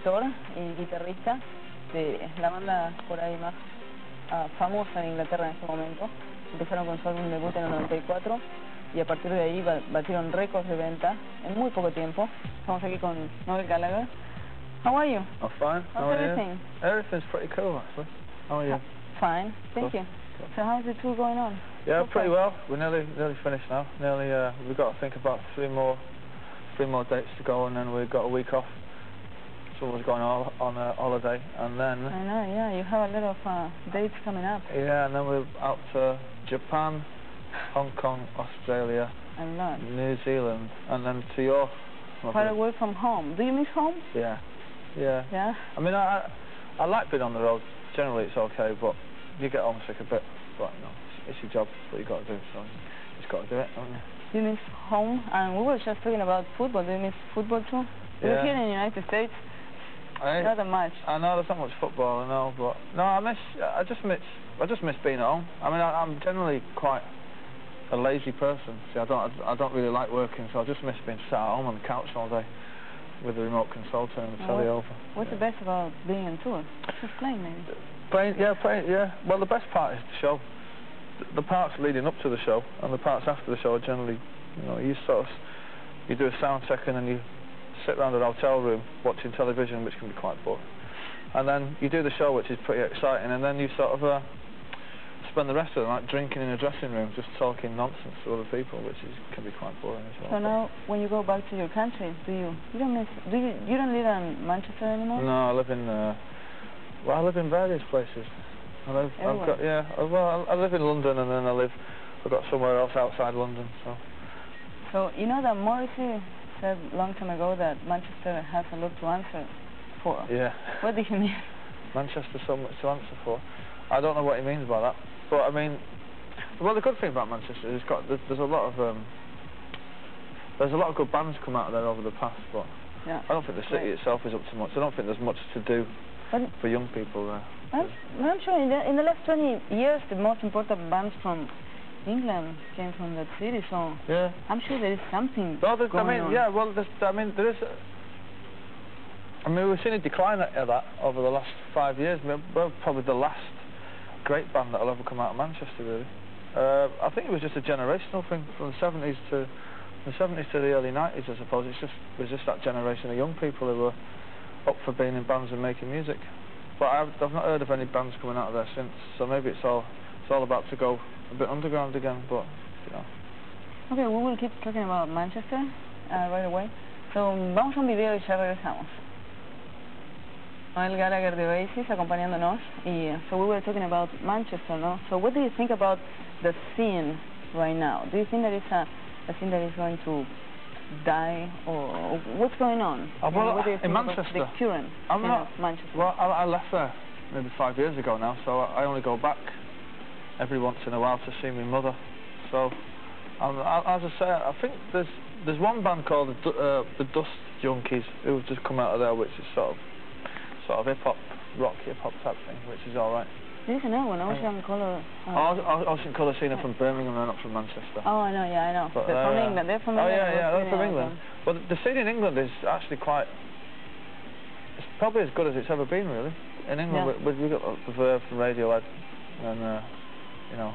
actor y guitarrista de la banda por ahí más famosa en Inglaterra en ese momento. Empezaron con su álbum debut en el 94 y a partir de ahí batieron récords de venta en muy poco tiempo. Estamos aquí con Noel Gallagher. How are you? I'm fine. How's everything? Everything's pretty cool, actually. How are you? Fine, thank you. So how's the tour going on? Yeah, pretty well. We're nearly finished now. We've got to think about three more dates to go, and then we've got a week off. Someone's going on a holiday, and then... I know, yeah, you have a lot of dates coming up. Yeah, and then we're out to Japan, Hong Kong, Australia, New Zealand, and then to York. Far away from home. Do you miss home? Yeah. Yeah. Yeah? I mean, I like being on the road. Generally it's okay, but you get homesick a bit. But you know, it's your job, it's what you got to do, so you just got to do it, don't you? You miss home, and we were just talking about football. Do you miss football too? Yeah. We're here in the United States. Not that much. I know there's not much football, I know, but no, I just miss being at home. I mean, I'm generally quite a lazy person. See, I don't really like working, so I just miss being sat at home on the couch all day with the remote control turning the telly over. What's the best about being on tour? Just playing, maybe. Playing, yeah. Well, the best part is the show. The parts leading up to the show and the parts after the show are generally, you know, you do a sound check and then you sit around an hotel room watching television, which can be quite boring. And then you do the show, which is pretty exciting, and then you sort of spend the rest of the night drinking in a dressing room, just talking nonsense to other people, which can be quite boring as well. So now, when you go back to your country, you don't live in Manchester anymore? No, I live in I live in various places. I live in London, and then I've got somewhere else outside London. So you know that Morrissey said a long time ago that Manchester has a lot to answer for. Yeah. What do you mean? Manchester so much to answer for. I don't know what he means by that, but I mean, well, the good thing about Manchester is there's a lot of good bands come out of there over the past, but I don't think the city itself is up to much. I don't think there's much to do for young people there. I'm sure in the last 20 years the most important bands from England came from that city, so yeah. I'm sure there is something going on. Yeah, well, there is. I mean, we've seen a decline of that over the last 5 years. We're probably the last great band that'll ever come out of Manchester, really. I think it was just a generational thing from the 70s to the early 90s, I suppose. It was just that generation of young people who were up for being in bands and making music. But I've not heard of any bands coming out of there since, so maybe it's all about to go a bit underground again, but, you know. Okay, we will keep talking about Manchester right away. So, vamos a un video y ya regresamos. Noel Gallagher de Oasis acompañándonos, y so we were talking about Manchester, no? So what do you think about the scene right now? Do you think that it's a scene that is going to die, or what's going on? Well, what do you think in Manchester, about the current scene of Manchester? Well, I left there maybe 5 years ago now, so I only go back every once in a while to see my mother. So, as I say, I think there's one band called the Dust Junkies who have just come out of there, which is sort of hip-hop, rock hip-hop type thing, which is all right. There's another one, Ocean Colour. Ocean Colour Scene are from Birmingham, they're not from Manchester. Oh, I know, yeah, I know. But, they're from England. They're from England. Oh, yeah, they're from England. But the scene in England is actually it's probably as good as it's ever been, really. In England, we've got the Verve from Radiohead, and you know,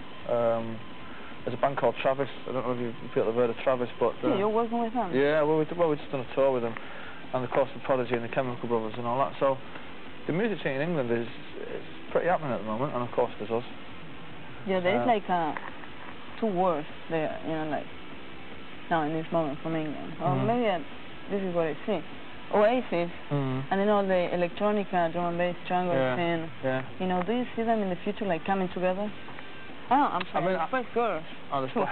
there's a band called Travis. I don't know if you've heard of Travis, but yeah, you're working with them. Yeah, well, we've just done a tour with them, and of course the Prodigy and the Chemical Brothers and all that. So the music scene in England is pretty happening at the moment, and of course there's us. Yeah, there's like two words there, you know, like now in this moment from England. Or maybe this is what I see. Oasis, and then all the electronica, drum and bass, jungle scene. Yeah. You know, do you see them in the future like coming together? Oh, I'm sorry. I mean, Spice Girls. Oh, the Spice.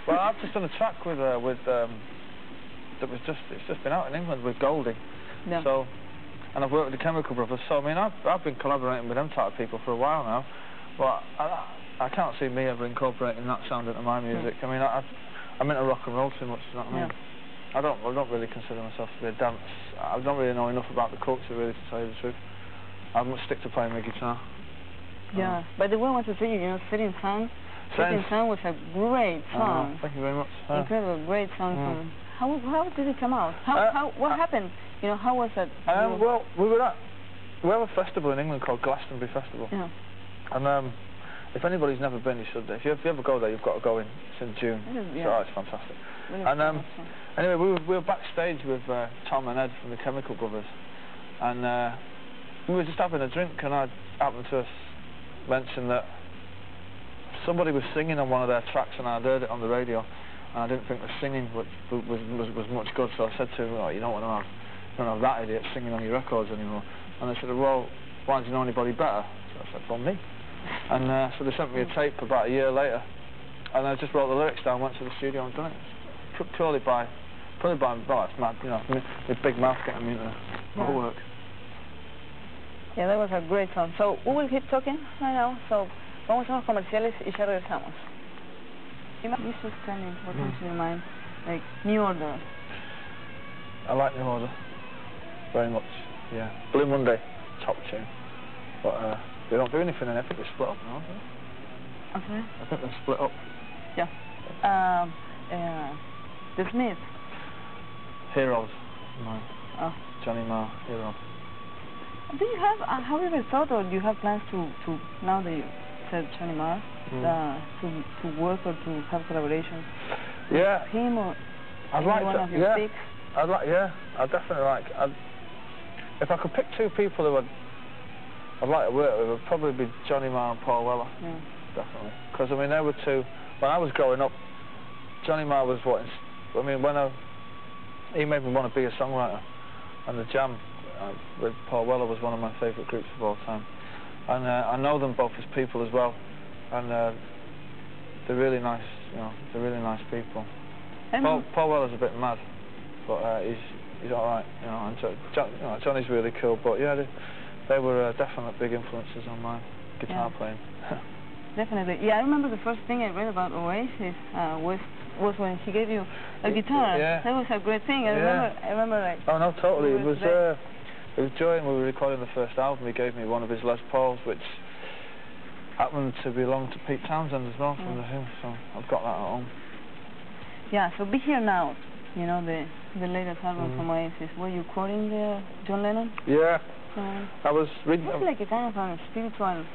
Well, I've just done a track with it's just been out in England with Goldie. Yeah. So, and I've worked with the Chemical Brothers. So I mean, I've been collaborating with them type of people for a while now. But I can't see me ever incorporating that sound into my music. I mean, I'm into rock and roll too much. You know what I mean? I don't really consider myself to be a dance. I don't really know enough about the culture, really, to tell you the truth. I must stick to playing my guitar. Yeah, by the way, I want to say, you know, Setting Sun was a great song. Thank you very much. Incredible, great song how did it come out? What happened? You know, how was it? Well, we have a festival in England called Glastonbury Festival. Yeah. And if anybody's never been, you should. If you ever go there, you've got to go in. It's in June. Yeah. It's fantastic. Really And awesome. anyway, we were backstage with Tom and Ed from the Chemical Brothers, and we were just having a drink, and I happened to mention that somebody was singing on one of their tracks, and I'd heard it on the radio, and I didn't think the singing was much good. So I said to him, "Oh, you don't want to have that idiot singing on your records anymore." And they said, "Well, why do you know anybody better?" So I said, "Well, me." And so they sent me a tape about a year later, and I just wrote the lyrics down, went to the studio and done it. Purely by, well, it's mad, you know, my big mouth getting me into the work. Yeah, that was a great song. So we will keep talking right now. So vamos a los comerciales y ya regresamos. This is kind of important to your mind, like New Order. I like New Order very much. Yeah, Blue Monday, top tune, but they don't do anything, and I think they split up now, don't they? Okay. I think they split up. Yeah. The Smiths. Heroes, mine. Oh. Johnny Marr, Hero. Do you have you ever thought, or do you have plans to now that you said Johnny Marr, to work or to have collaborations? Yeah. With him or I'd like one to. of your picks? I'd definitely like. If I could pick two people who I'd like to work with, it would probably be Johnny Marr and Paul Weller. Yeah. Definitely. Because I mean, they were two. When I was growing up, Johnny Marr was what. I mean, he made me want to be a songwriter, and the Jam with Paul Weller was one of my favourite groups of all time. And I know them both as people as well, and they're really nice. You know, they're really nice people. Paul Weller's a bit mad, but he's all right. You know, and Johnny's really cool. But yeah, they were definite big influences on my guitar playing. Definitely. Yeah, I remember the first thing I read about Oasis was when he gave you a guitar. Yeah. That was a great thing. I remember like. Oh no, totally. It was during we were recording the first album. He gave me one of his Les Pauls, which happened to belong to Pete Townsend as well from The Who. So I've got that at home. Yeah. So Be Here Now. You know, the latest album from Oasis. Were you quoting the John Lennon? Yeah. I was reading. It's like a kind of a spiritual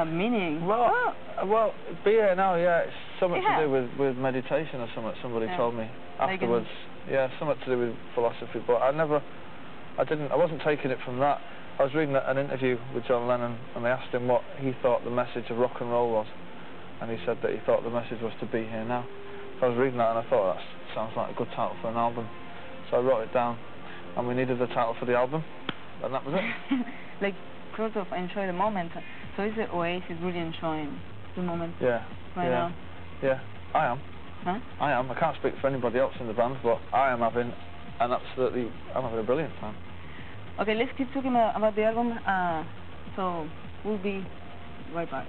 meaning. Well, Be Here Now, yeah, it's something to do with meditation or something. Somebody told me afterwards. Yeah, something to do with philosophy. But I wasn't taking it from that. I was reading an interview with John Lennon, and they asked him what he thought the message of rock and roll was, and he said that he thought the message was to be here now. So I was reading that, and I thought that sounds like a good title for an album. So I wrote it down, and we needed a title for the album, and that was it. Like, sort of enjoy the moment. So is the Oasis really enjoying the moment right now? Yeah, I am. Huh? I am. I can't speak for anybody else in the band, but I am having I'm having a brilliant time. Okay, let's keep talking about the album. So we'll be right back.